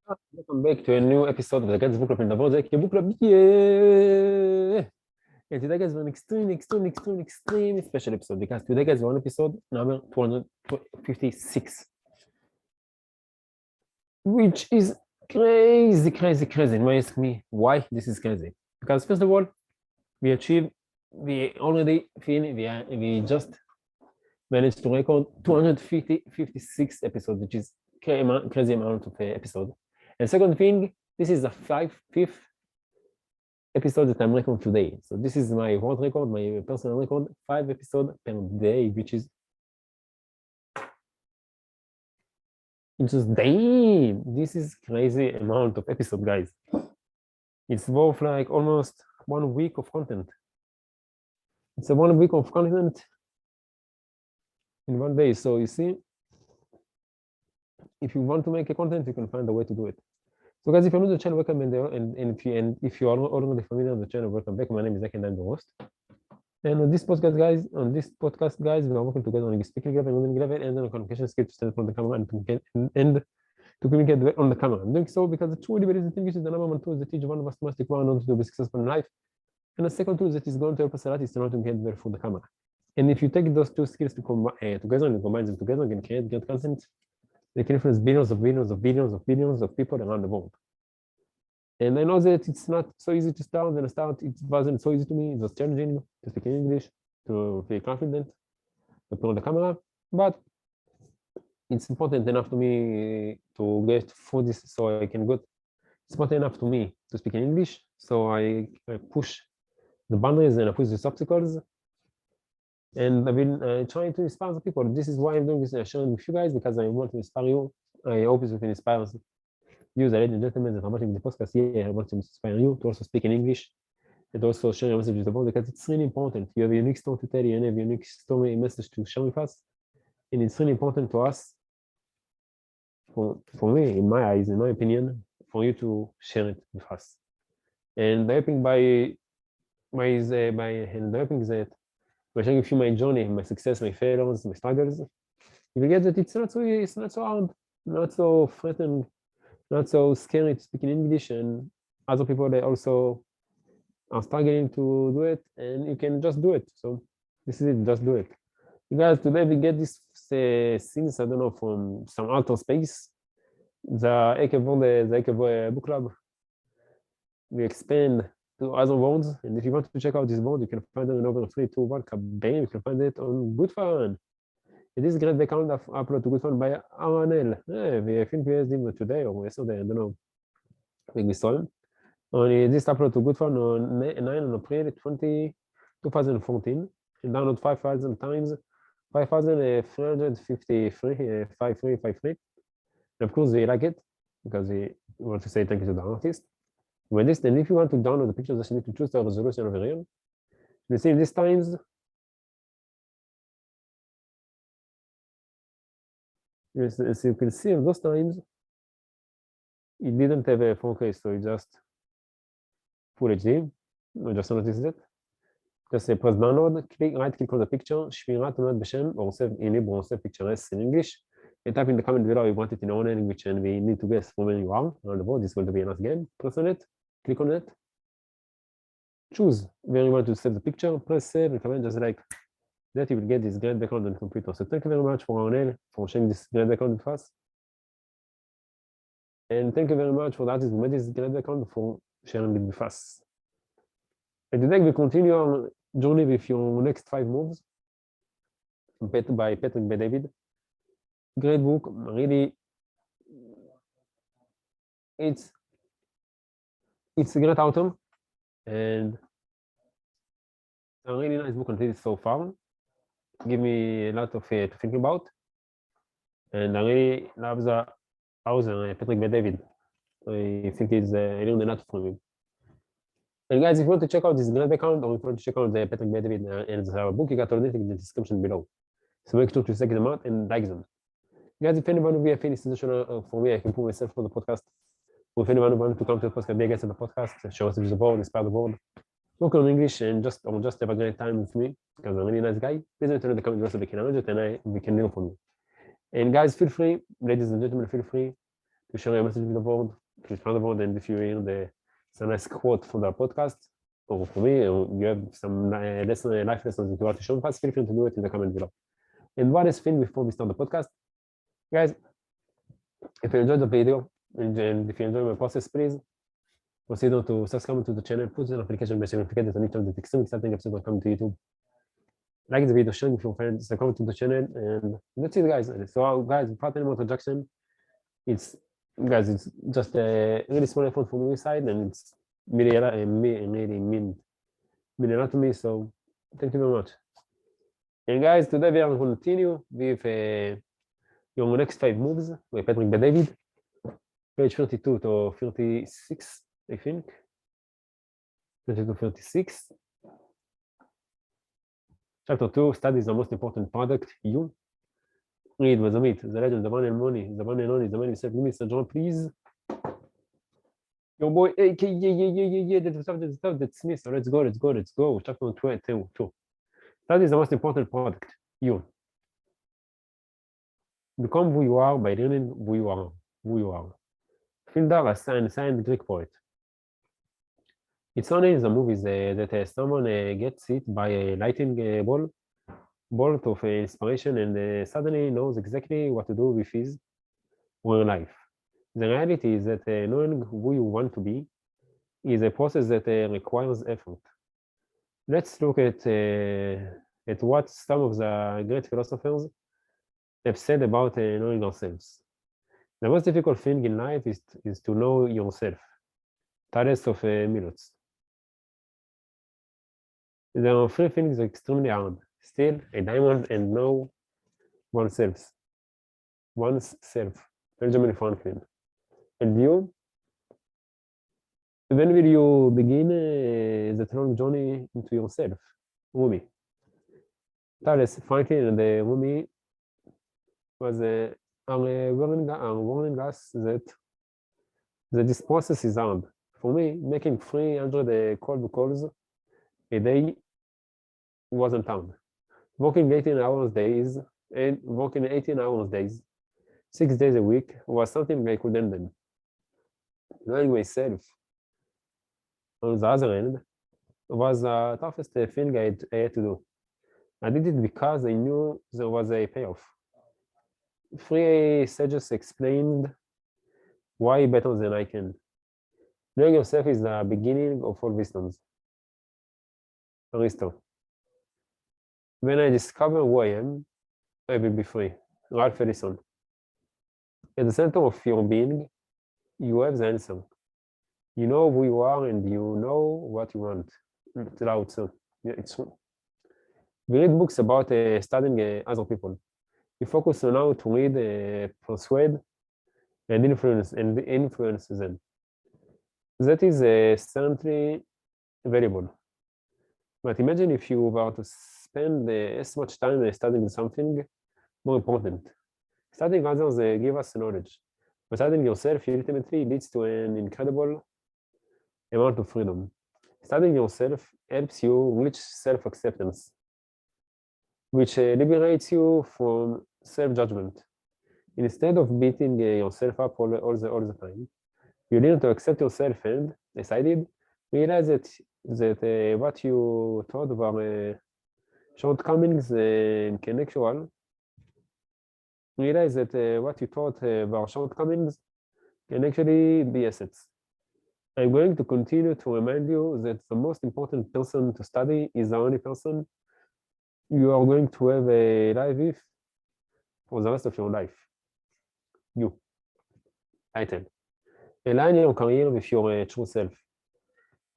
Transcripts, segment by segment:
Welcome back to a new episode of the Guys Book Club in the Project. Book Club, yeah! And today, guys, we're an extreme special episode because today, guys, we're on episode number 256, which is crazy. And why ask me why this is crazy? Because first of all, we just managed to record 256 episodes, which is crazy amount of episode. And second thing, this is the fifth episode that I'm recording today. So this is my world record, my personal record, 5 episodes per day, which is damn, this is crazy amount of episode, guys. It's worth like almost 1 week of content. It's a 1 week of content in 1 day. So you see, if you want to make a content, you can find a way to do it. So guys, if you're new to the channel, welcome in there, and if you are already familiar with the channel, welcome back. My name is Zach and I'm the host. And on this podcast, guys, we are working together on speaking level and reading level and on communication skills to stand in front of the camera and to communicate on the camera. I'm doing so because the truly believe that English is the number one tool that each one of us must acquire in order to be successful in life. And the second tool that is going to help us a lot is to know to get there for the camera. And if you take those two skills together and combine them together, you can create great content. They can influence billions of people around the world. And I know that it's not so easy to start. When I start, it wasn't so easy to me. It was challenging to speak in English, to feel confident, to put on the camera. But it's important enough to me to get through this so I can go. It's important enough to me to speak in English. So I push the boundaries and I push the obstacles. And I've been trying to inspire the people. This is why I'm doing this, sharing with you guys, because I want to inspire you. I hope it will inspire you, the ladies and gentlemen that are watching the podcast here. I want to inspire you to also speak in English and also share your message with the world, because it's really important. You have a unique story to tell, you have a unique story, message to share with us. And it's really important to us, for me, in my eyes, in my opinion, for you to share it with us. And the helping that by sharing with you my journey, my success, my failures, my struggles, you will get that it's not so hard, not so threatening, not so scary to speak in English, and other people, they also are struggling to do it, and you can just do it. So this is it, just do it. You guys, today we get these things, I don't know, from some outer space. The Eke book club, we expand to other worlds, and if you want to check out this board, you can find it on over 321 Kabam. You can find it on Good Fun. It is great account of upload to Good Fun by Aranel. I think we asked him today or yesterday, I don't know. I think we saw him. This upload to Good Fun on 9 April 2014. And download 5,000 times, 5,353, 5353. And of course, we like it because we want to say thank you to the artist. When this, then if you want to download the pictures, just need to choose the resolution over here. You see, these times, as you can see, those times, it didn't have a 4K, so it just Full HD. I just noticed it. Just press download, right click on the picture, שמירת תמונות בשם, or save in Hebrew, or save pictures in English. And type in the comment below you want it in your own language, and we need to guess from where you are on the board. This is going to be a nice game. Press on it, click on it, choose where you want to save the picture, press save, and comment just like that. You will get this great background on the computer. So thank you very much for Arnel for sharing this great background with us. And thank you very much for the artist who made this great background for sharing it with us. And today we continue our journey with your next 5 moves by Patrick B. David. Great book, really. It's a great autumn, and a really nice book until so far. Give me a lot of to think about, and I really love the author Patrick B. David. I think I learned a lot from him. And guys, if you want to check out this great account, or if you want to check out the Patrick B. David and the book, you got all the link in the description below. So make sure to check them out and like them. Guys, if anyone will be a finished solution for me, I can put myself for the podcast. Or if anyone wants to come to the podcast, be a guest on the podcast, show us the board, inspire the board, work on English, and just have a great time with me, because I'm a really nice guy. Please let me know in the comment below so we can learn from you. And guys, feel free, ladies and gentlemen, feel free to share your message with the world, to spread the word, and if you hear some nice quote from the podcast, or for me, or you have some life lessons that you want to share with us, feel free to do it in the comment below. And one last thing before we start the podcast, guys, if you enjoyed the video, and if you enjoy my process, please consider to subscribe to the channel, put the notification bell so you get the next the extremely exciting episode will come to YouTube. Like the video, share with your friends, subscribe to the channel, and that's it, guys. So, guys, without any more introduction, it's just a really small effort from my side, and it's really mean a lot to me. So, thank you very much. And guys, today we are going to continue with your next 5 moves by Patrick David, page 32 to 36, I think. 32 to 36. Chapter 2, study is the most important product, you. Read with the meat, the legend, the one and money, the one and only, the man himself. Give me Mr. John, please. Your boy, yeah, that's me. So let's go. Chapter 2. Study is the most important product, you. Become who you are by learning who you are. Fildar, a signed Greek poet. It's only in the movies that someone gets hit by a lightning bolt of inspiration and suddenly knows exactly what to do with his or her life. The reality is that knowing who you want to be is a process that requires effort. Let's look at what some of the great philosophers have said about knowing ourselves. The most difficult thing in life is to know yourself. Thales of Milots. There are 3 things extremely hard: steal a diamond and know oneself. Benjamin Franklin. And you? When will you begin that long journey into yourself? Rumi. Thales, Franklin, and Rumi are warning us that this process is hard. For me, making 300 cold calls a day wasn't hard. Working 18 hours days, 6 days a week was something I couldn't do. Knowing myself, on the other hand, was the toughest thing I had to do. I did it because I knew there was a payoff. 3 sages explained why better than I can. Knowing yourself is the beginning of all wisdoms. Aristo. When I discover who I am, I will be free. Ralph Ellison. At the center of your being, you have the answer. You know who you are and you know what you want. Lao Tzu. Yeah, it's true. We read books about studying other people. We focus on how to read, persuade, and influence them. That is certainly valuable. But imagine if you were to spend as much time studying something more important. Studying others give us knowledge, but studying yourself ultimately leads to an incredible amount of freedom. Studying yourself helps you reach self-acceptance, which liberates you from self-judgment. Instead of beating yourself up all the time, you learn to accept yourself and, as I did, realize that what you thought were shortcomings can actually realize that what you thought were shortcomings can actually be assets. I'm going to continue to remind you that the most important person to study is the only person you are going to have a life with for the rest of your life. You. Title. Align your career with your true self.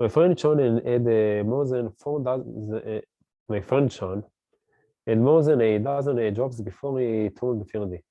My friend Sean had more than 4,000. My friend Sean had more than a dozen jobs before he turned 30.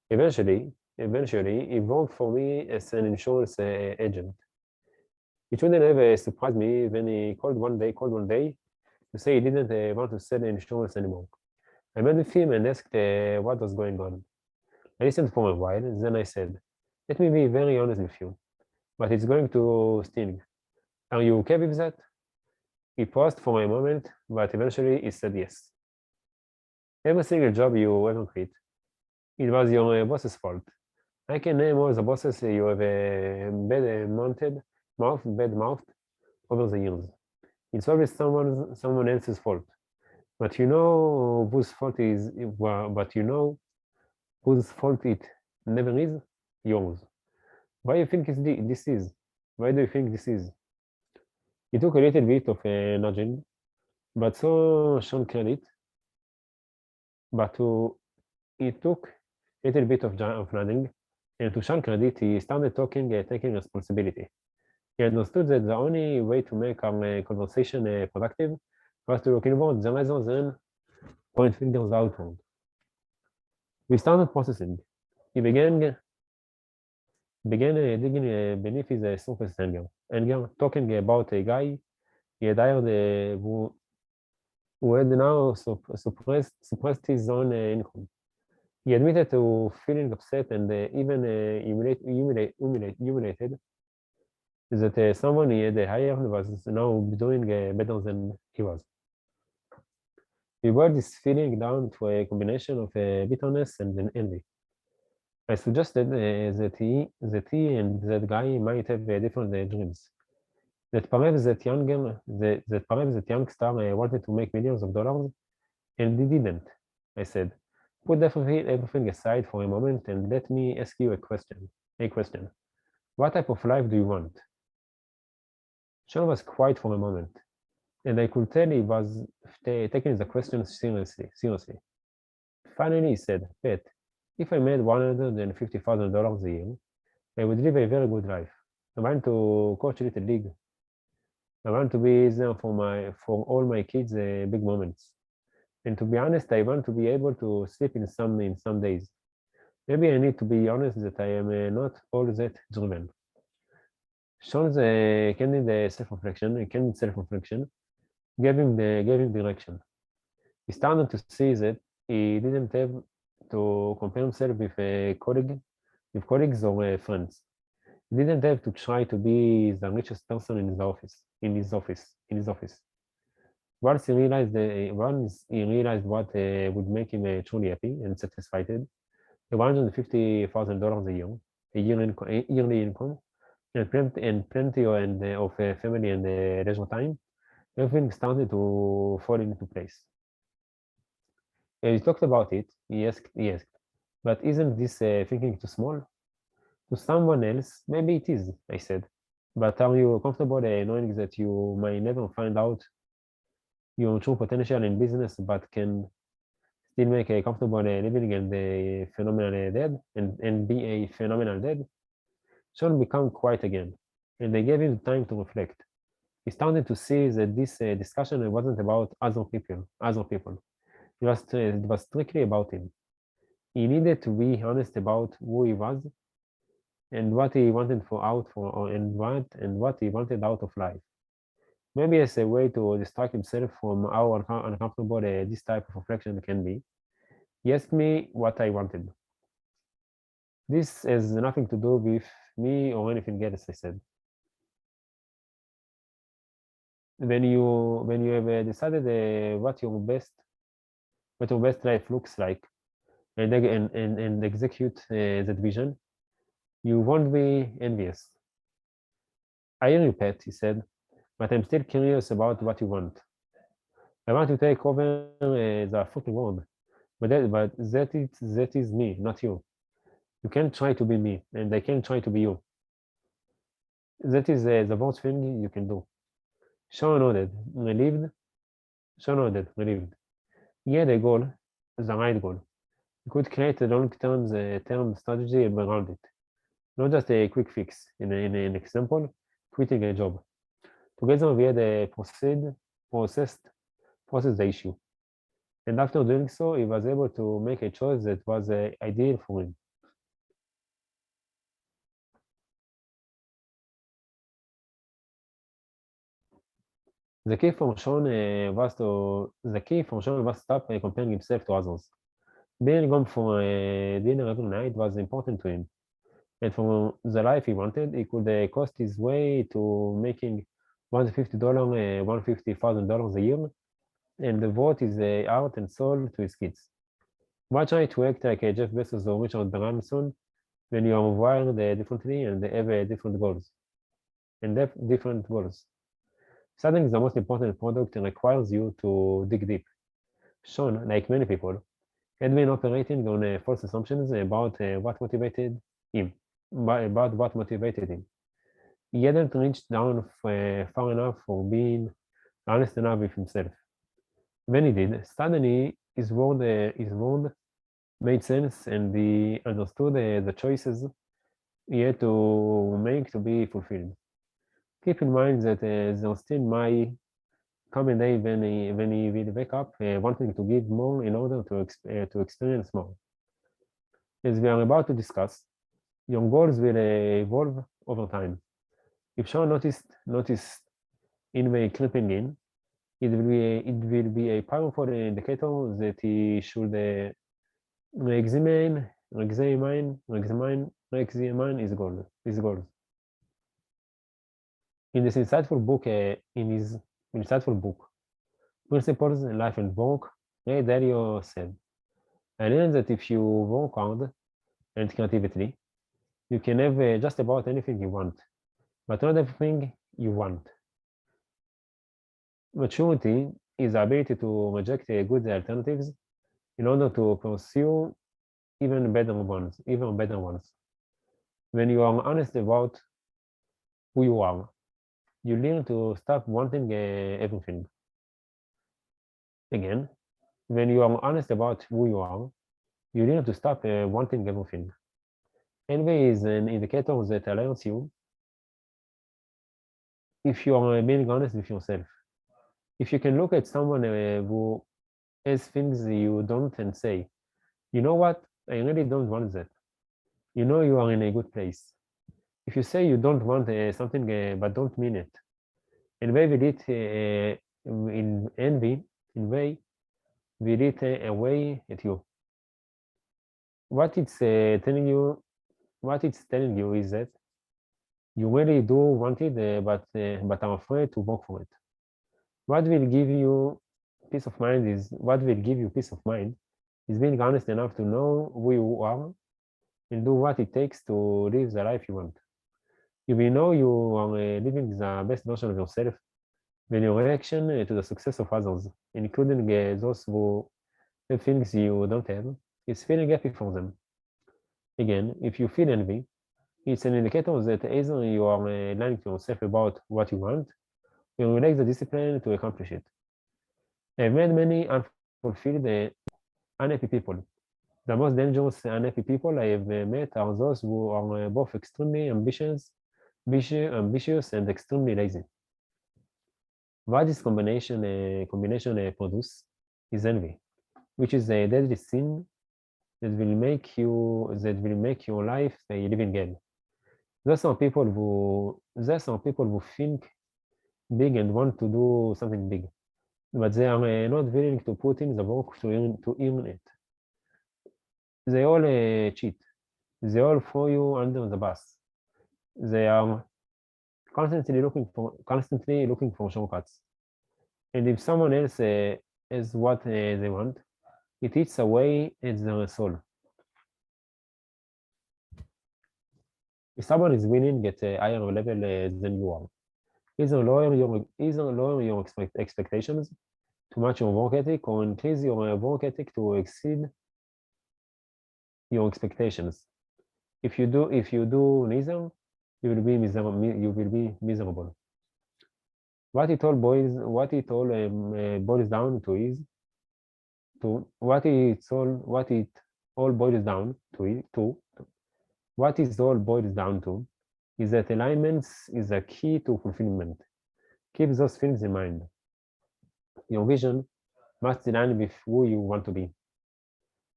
Eventually, he worked for me as an insurance agent. It wouldn't have surprised me when he called one day to say he didn't want to sell insurance anymore. I met with him and asked what was going on. I listened for a while, then I said, "Let me be very honest with you, but it's going to sting. Are you okay with that?" He paused for a moment, but eventually he said yes. Every single job you ever quit, it was your boss's fault. I can name all the bosses you have bad mouthed over the years. It's always someone else's fault. But you know whose fault is, but you know whose fault it never is? Yours. Why do you think this is? Why do you think this is? He took a little bit of nudging, but so Sean credit. But he took a little bit of nudging, and to Sean credit, he started taking responsibility. He understood that the only way to make our conversation productive was to look inward rather than point fingers outward. We started processing. He began digging beneath his surface anger, talking about a guy he had hired who had now suppressed his own income. He admitted to feeling upset and even humiliated that someone he had hired was now doing better than he was. He boiled this feeling down to a combination of bitterness and envy. I suggested that he and that guy might have different dreams. That perhaps that youngster wanted to make millions of dollars, and he didn't. I said, put everything aside for a moment and let me ask you a question. What type of life do you want? Sean was quiet for a moment, and I could tell he was taking the question seriously. Finally, he said, Pat, if I made $150,000 a year, I would live a very good life. I want to coach a little league. I want to be there for all my kids' big moments. And to be honest, I want to be able to sleep in some days. Maybe I need to be honest that I am not all that driven. Sean's candid self-reflection gave him direction. He started to see that he didn't have to compare himself with colleagues or friends. He didn't have to try to be the richest person in his office. Once he realized what would make him truly happy and satisfied, $150,000 yearly income, and plenty of family and leisure time, everything started to fall into place. He talked about it. He asked, but isn't this thinking too small? To someone else, maybe it is, I said. But are you comfortable knowing that you might never find out your true potential in business, but can still make a comfortable living and a phenomenal dad and be a phenomenal dad? Sean became quiet again, and they gave him time to reflect. He started to see that this discussion wasn't about other people. It was strictly about him. He needed to be honest about who he was and what he wanted and what he wanted out of life. Maybe as a way to distract himself from how uncomfortable this type of reflection can be. He asked me what I wanted. This has nothing to do with me or anything else, I said. When you have decided what your best life looks like and execute that vision, you won't be envious. I hear you, Pat, he said, but I'm still curious about what you want. I want to take over the fucking world, but that is me, not you. You can't try to be me, and I can't try to be you. That is the worst thing you can do. Sean nodded, relieved. He had a goal, the right goal. He could create a long-term term strategy around it, not just a quick fix. In an example, quitting a job. Together we had processed the issue. And after doing so, he was able to make a choice that was ideal for him. The key for Sean was stop comparing himself to others. Being gone for dinner every night was important to him. And for the life he wanted, he could cost his way to making $150,000 a year and devote his heart and soul to his kids. Why try to act like Jeff Bezos or Richard Branson when you are wired differently and they have different goals. Different goals. Studying the most important product requires you to dig deep. Sean, like many people, had been operating on false assumptions about what motivated him. About what motivated him. He hadn't reached down far enough for being honest enough with himself. When he did, suddenly his world made sense and he understood the choices he had to make to be fulfilled. Keep in mind that there still might come a day when he will wake up wanting to give more in order to experience more. As we are about to discuss, your goals will evolve over time. If Sean noticed in way creeping in, it will be a powerful indicator that he should examine his goals. In this insightful book, Principles in Life and Work, Ray Dalio said, "I learned that if you work hard and creatively, you can have just about anything you want, but not everything you want. Maturity is the ability to reject good alternatives in order to pursue even better ones. When you are honest about who you are, you learn to stop wanting everything. Again, when you are honest about who you are, you learn to stop wanting everything. Envy is an indicator that alerts you if you are being honest with yourself. If you can look at someone who has things you don't and say, you know what, I really don't want that. You know you are in a good place. If you say you don't want something but don't mean it, and way with it in envy, in way with it away at you. What it's telling you, is that you really do want it, but are afraid to work for it. What will give you peace of mind is being honest enough to know who you are and do what it takes to live the life you want. You will know you are living the best version of yourself when your reaction to the success of others, including those who have things you don't have, is feeling happy for them. Again, if you feel envy, it's an indicator that either you are lying to yourself about what you want, or you lack the discipline to accomplish it. I've met many unfulfilled, unhappy people. The most dangerous unhappy people I have met are those who are both extremely ambitious and extremely lazy. What this combination produce is envy, which is a deadly sin that will make your life a living hell. Those are people who think big and want to do something big, but they are not willing to put in the work to earn it. They all cheat. They all throw you under the bus. They are constantly looking for shortcuts. And if someone else has what they want, it eats away at their soul. If someone is winning at a higher level than you are, either lower your expectations to match your work ethic, or increase your work ethic to exceed your expectations. If you do neither, you will be miserable. What it all boils down to is what it all boils down to is that alignments is a key to fulfillment. Keep those things in mind. Your vision must align with who you want to be.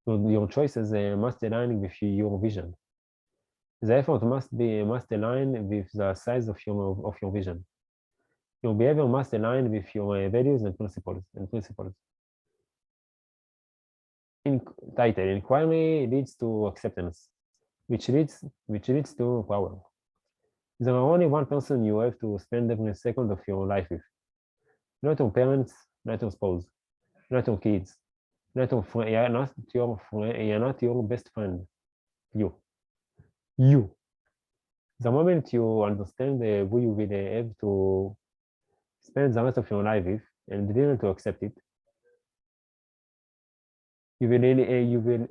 Your choices must align with your vision. The effort must align with the size of your vision. Your behavior must align with your values and principles. Title: Inquiry leads to acceptance, which leads to power. There are only one person you have to spend every second of your life with. Not your parents, not your spouse, not your kids, not your best friend. You. you. The moment you understand who you will have to spend the rest of your life with and willing to accept it, you will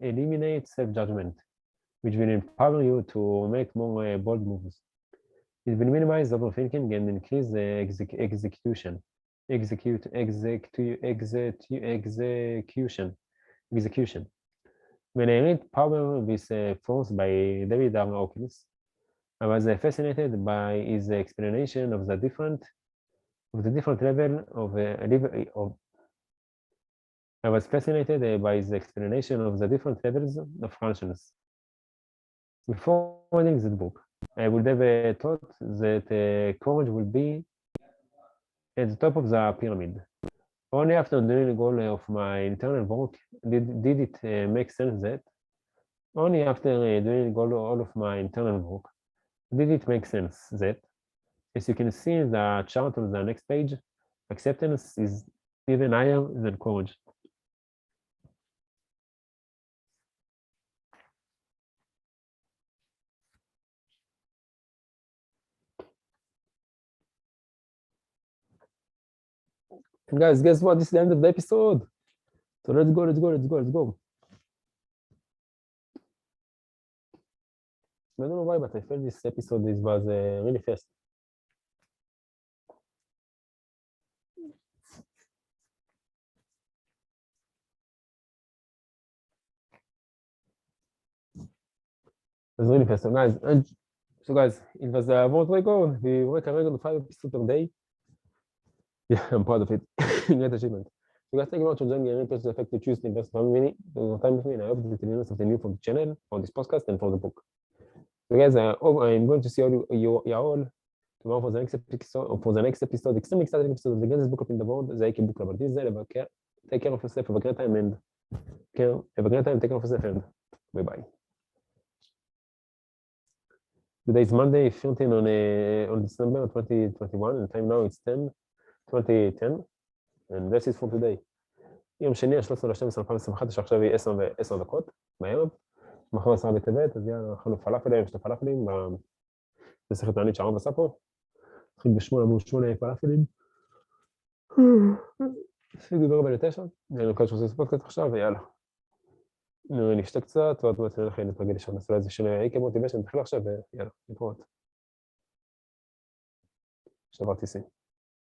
eliminate self-judgment, which will empower you to make more bold moves. It will minimize overthinking and increase execution. Execution. When I read Power with Force by David R. Hawkins, I was fascinated by his explanation of the different level of I was fascinated by his explanation of the different levels of consciousness. Before reading this book, I would have thought that courage would be at the top of the pyramid. Only after doing all of my internal work did it make sense that only after doing all of my internal work did it make sense that, as you can see in the chart on the next page, acceptance is even higher than courage. And guys, guess what? This is the end of the episode. So let's go. I don't know why, but I felt this episode was really fast. It was really fast. So guys, it was a world record. We work a record of 5 episodes per day. Yeah, I'm proud of it. Great achievement. So guys, thank you very much for joining me. Press the effect to choose to invest time with me, and I hope that you learn something new from the channel, from this podcast, and from the book. So guys, I'm going to see you all tomorrow for the next episode, extremely exciting episode of the greatest book club in the world, the IQ Book Club. This is take care of yourself, have a great time, and take care of yourself, and bye-bye. Today is Monday, 15 on December 2021, and time now it's 10:10, and that's it for today. יום שני, 13/12/2021, שעכשיו היא 10 דקות בערב, מחר 10 בטבת, אז יאללה, אכלנו פלאפלים, 2 פלאפלים, במסכת תענית שהרב עשה פה, התחיל עמוד 8 פלאפלים, הספיק דבר ב9, אני מקווה שעושה פודקאסט עכשיו, ויאללה. נשתה קצת, ועוד מעט נלך להתרגל לשם, נעשה איזה שני איקה מוטיביישן, נתחיל עכשיו, ויאללה, נתראות. שברתי שיא.